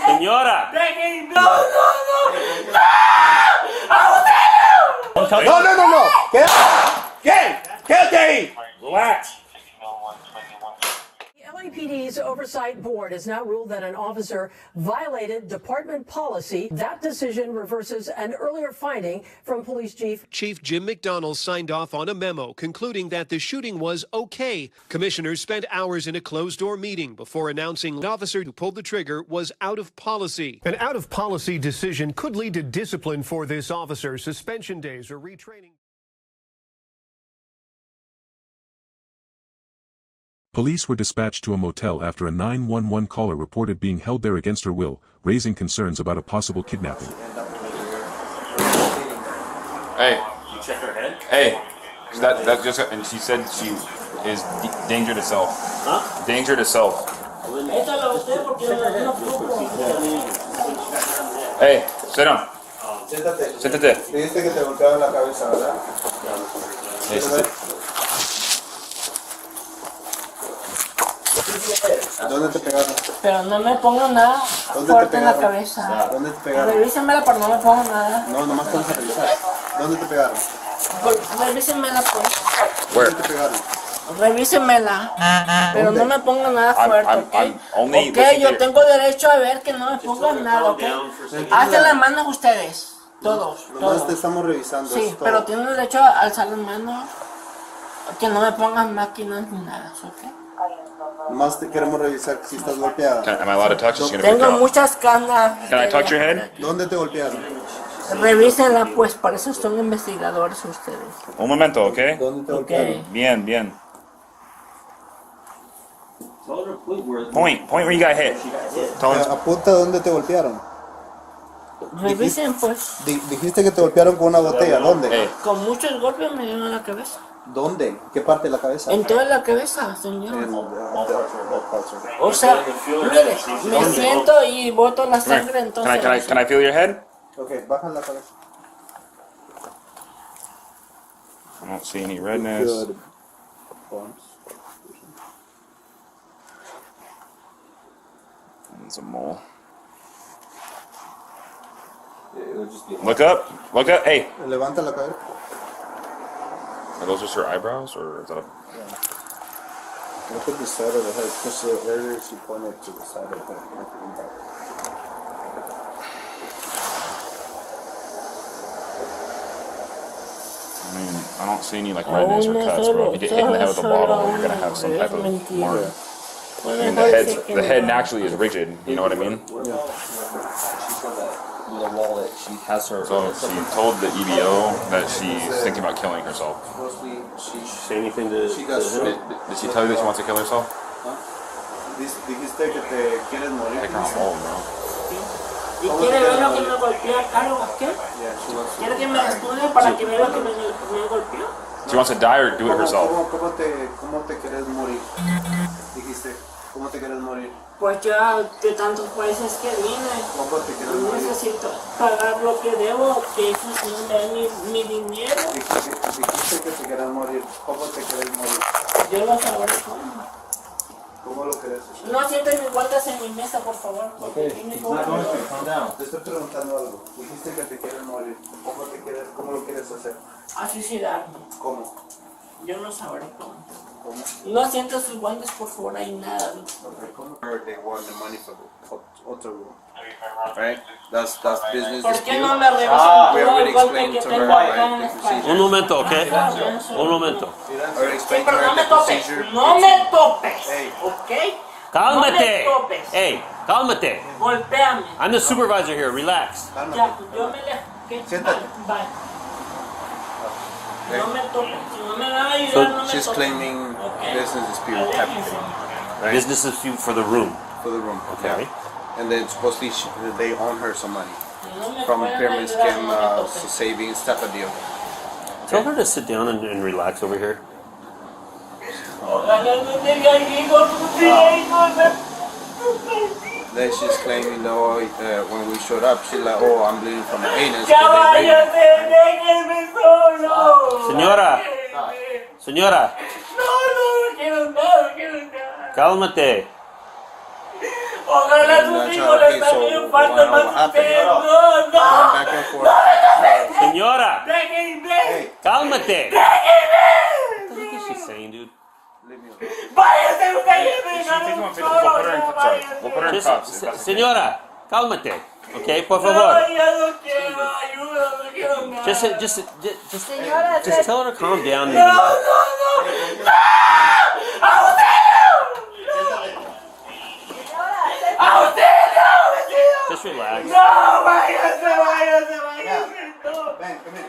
Señora! No! Don't tell No. Quédate ahí. Relax. The LAPD's Oversight Board has now ruled that an officer violated department policy. That decision reverses an earlier finding from Police Chief Jim McDonnell signed off on a memo concluding that the shooting was okay. Commissioners spent hours in a closed-door meeting before announcing the officer who pulled the trigger was out of policy. An out-of-policy decision could lead to discipline for this officer, suspension days or retraining. Police were dispatched to a motel after a 911 caller reported being held there against her will, raising concerns about a possible kidnapping. Hey. You check her head? Hey. That just, and she said she is danger to self. Huh? Danger to self. Hey, sit down. Siéntate. Dijiste que te golpearon la cabeza, ¿verdad? Hey, ¿Dónde te pegaron? Pero no me pongo nada fuerte en la cabeza. ¿Dónde te pegaron? Revísenmela, pero no me pongo nada. No, nomás te vas a revisar. ¿Dónde te pegaron? Revísenmela, pues. ¿Dónde te pegaron? Revísenmela. Pero no me pongo nada fuerte, ¿ok? Ok, yo tengo derecho a ver que no me pongan nada, ¿ok? Hacen las manos ustedes. Todos. Nomás te estamos revisando. Sí, pero tienen derecho a alzar las manos. Que no me pongan máquinas ni nada, ¿ok? Nomás te queremos revisar si estás golpeada. am I allowed to touch? She's gonna freak Tengo out. muchas canas. Can I touch your head? ¿Dónde te golpearon? Revísenla, pues, para eso son investigadores ustedes. Un momento, ¿ok? ¿Dónde te Ok. golpearon? Bien. Point where you got hit. Tell him. Apunta dónde te golpearon. Revisen, pues. Dijiste que te golpearon con una botella. ¿Dónde? Hey. Con muchos golpes me dieron en la cabeza. ¿Dónde? ¿Qué parte de la cabeza? En toda la cabeza, señor. En O sea, mire, me siento y boto la sangre, entonces. Can I feel your head? Ok, baja la cabeza. I don't see any redness. Good. Bumps. It's a mole. Look up. Hey. Levanta la cabeza. Are those just her eyebrows, or is that a... Look at the side of the head, because the area she pointed to the side of the head. I mean, I don't see any like redness or cuts, bro. If you get hit in the head with a bottle, you're gonna have some type of mark. I mean, the head naturally is rigid. You know what I mean? The wall that she has her. So she told the EBO that she's thinking about killing herself. Say anything to him? Did she tell you that she wants to kill herself? Dijiste que te quieres morir. Take her on hold, bro. ¿Y quiere ver lo que me golpea, Caro? ¿Qué? ¿Quiere que me estudie para que vea lo que me golpeó? She wants to die or do it herself. ¿Cómo te quieres morir? Dijiste, ¿cómo te quieres morir? Pues ya de tantos países que vine, ¿Cómo te quieres morir? necesito pagar lo que debo, que eso sí me da mi dinero. Dijiste que te quieres morir. ¿Cómo te quieres morir? Yo lo sabré cómo. ¿Cómo lo quieres hacer? No sienten mis guantes en mi mesa, por favor. Te estoy preguntando algo. Dijiste que te quieres morir. ¿Cómo lo quieres hacer? A suicidarme. ¿Cómo? Yo no sabré cómo. ¿Cómo? No sienten sus guantes, por favor, hay nada. They want the money for the hotel room. Right? That's business ¿Por qué dispute. no me revisan We todo already el golpe explained que to tengo her, acá en la right, the espalda? Un momento, ¿ok? Un momento. Already Sí, explained to pero no her me the topes. procedure. No me topes. Hey. ¿Ok? Cálmate! No me topes. Hey, cálmate! Golpéame. I'm the supervisor here, relax. Ya, yo me le... ¿qué? Siéntate. Bye. No me topes. Si no me van a ayudar, So no me she's topes. claiming Okay. business dispute type of thing, right? Business is for the room. For the room. Okay. Yeah. And then supposedly they own her some money No me from pueden pyramid ayudar, scheme, no me topes. savings type of deal. Tell her to sit down and relax over here. Ojalá no tenga hijos, Then she's claiming that when we showed up, she's like, oh, I'm bleeding from my anus. Ya váyase, déjenme solo. Señora, No quiero nada, cálmate. Ojalá sus hijos les hagan infarto más a ustedes. No, no. Back and forth. No, Señora, déjenme. cálmate. Déjenme. What the heck is she saying, dude? Váyase ustedes. We'll put her in cuffs. Señora, cálmate. Okay, por No, favor. ya no quiero ayuda, no quiero nada. Just tell her to calm down. No, no, no. ¡No! ¡Auxilio! ¡Auxilio, vecino! Just relax. No, váyase, váyase, váyase. No. Ven, vente.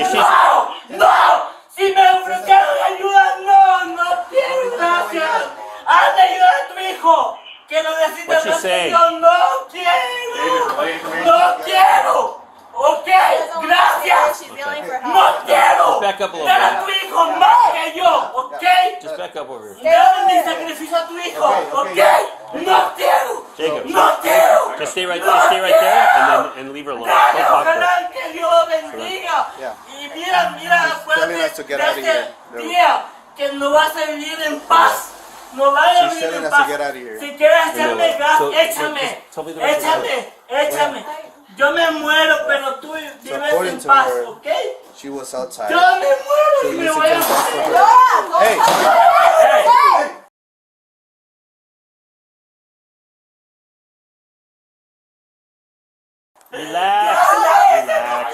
Is she- ¡No! ¡No! Si me ofrecieron ayuda, no, no quiero, gracias. Haz de ayudar a tu hijo, que lo necesita What's she más que saying? yo. No quiero. No quiero. Ok, gracias. No quiero. Back up a little Dar a bit. tu hijo más que yo, ok. Just back up over here. Dame mi sacrificio a tu hijo, ok. No quiero. Jacob. No quiero. Just stay right there and leave her alone. Don't Gracias, talk to her. ojalá que Dios bendiga. Yeah. Y mira, telling us to acuérdate get de out of este here. día que no vas a vivir en paz. No vas a She's vivir telling en us to paz. get out of here. Si quieres echarme gas, So, échame. just tell me the rest of the Échame. Yo me muero, pero tú vives according en to paz, her, ¿ok? She was outside. Yo me muero So y you me should voy a take that for morir. her. Hey! Relax.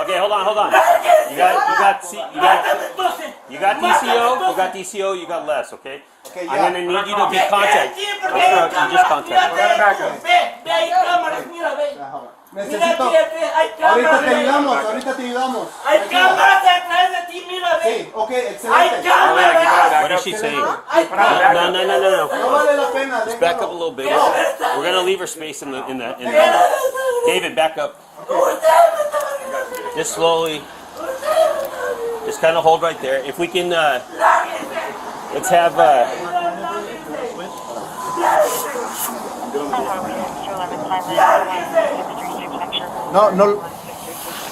Okay, hold on. You got DCO, you got less, okay? Okay, I'm yeah. gonna need you to be contact. Sí, porque hay You just contact. Ve, hay cámaras, mira, ve. Mira, Necesito. hay cámaras. Ahorita te ayudamos. Hay cámaras detrás de ti, mira, ve. Sí, ok, Hay excelente. cámaras. What is she saying? Hay No, cámaras. No vale la pena. Just back up a déjalo. little bit. We're gonna leave her space in the. David, back up. Just slowly. Just kind of hold right there. If we can, let's have. No, no.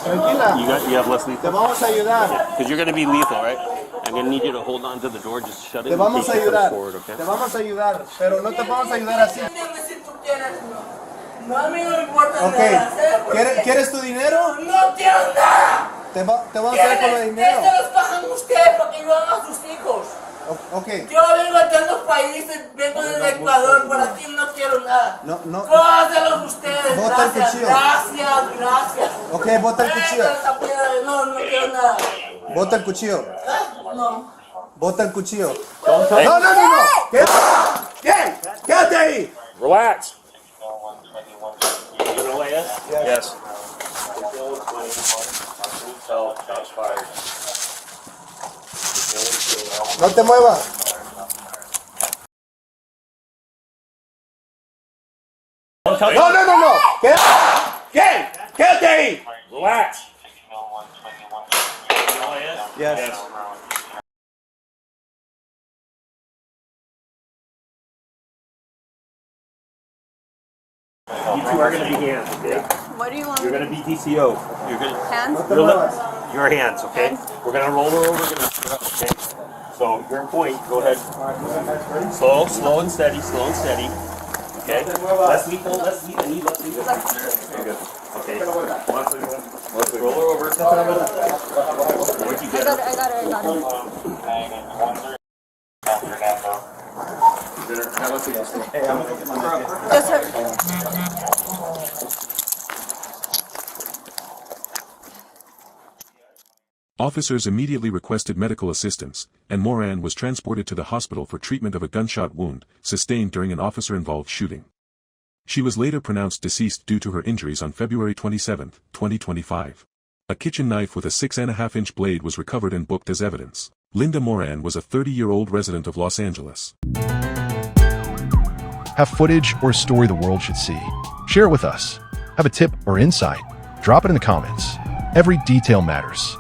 Tranquila. You have less Te lethal vamos a ayudar. because you're gonna be lethal, right? I'm gonna need you to hold on to the door. Just shut it. Te in vamos case a it comes ayudar. forward, okay? Te vamos a ayudar. Pero no te vamos a ayudar así. Dime si tú quieres, no. No, a mí no me importa Ok. nada. ¿Sabes por qué? ¿Quieres tu dinero? No quiero nada. Te vamos a dar con el dinero. Se los pagan ustedes para que ayuden a sus hijos. Ok. Yo vengo de otros países, vengo del Ecuador, por aquí no quiero nada. No. Pónganselos ustedes, Bota el gracias, cuchillo. gracias. Ok, bota el cuchillo. Esa piedra, no, no quiero nada. Bota el cuchillo. No. Bota el cuchillo. Hey. No. Quédate ahí. Relax. You gonna lay us? Yes. No te muevas. No. Quédate ahí. Relax. Yes. You two are gonna be hands, okay? What do you want? You're gonna be DCO. You're gonna. Hands? No te muevas. Your hands, okay? We're gonna roll her over, okay? So you're in point, go ahead. Slow and steady, Okay? Less lethal, I need less lethal. Okay. Roll her over. Where'd you get her? I got it. Just her. Officers immediately requested medical assistance, and Moran was transported to the hospital for treatment of a gunshot wound sustained during an officer-involved shooting. She was later pronounced deceased due to her injuries on February 27, 2025. A kitchen knife with a 6.5-inch blade was recovered and booked as evidence. Linda Moran was a 30-year-old resident of Los Angeles. Have footage or a story the world should see? Share it with us. Have a tip or insight? Drop it in the comments. Every detail matters.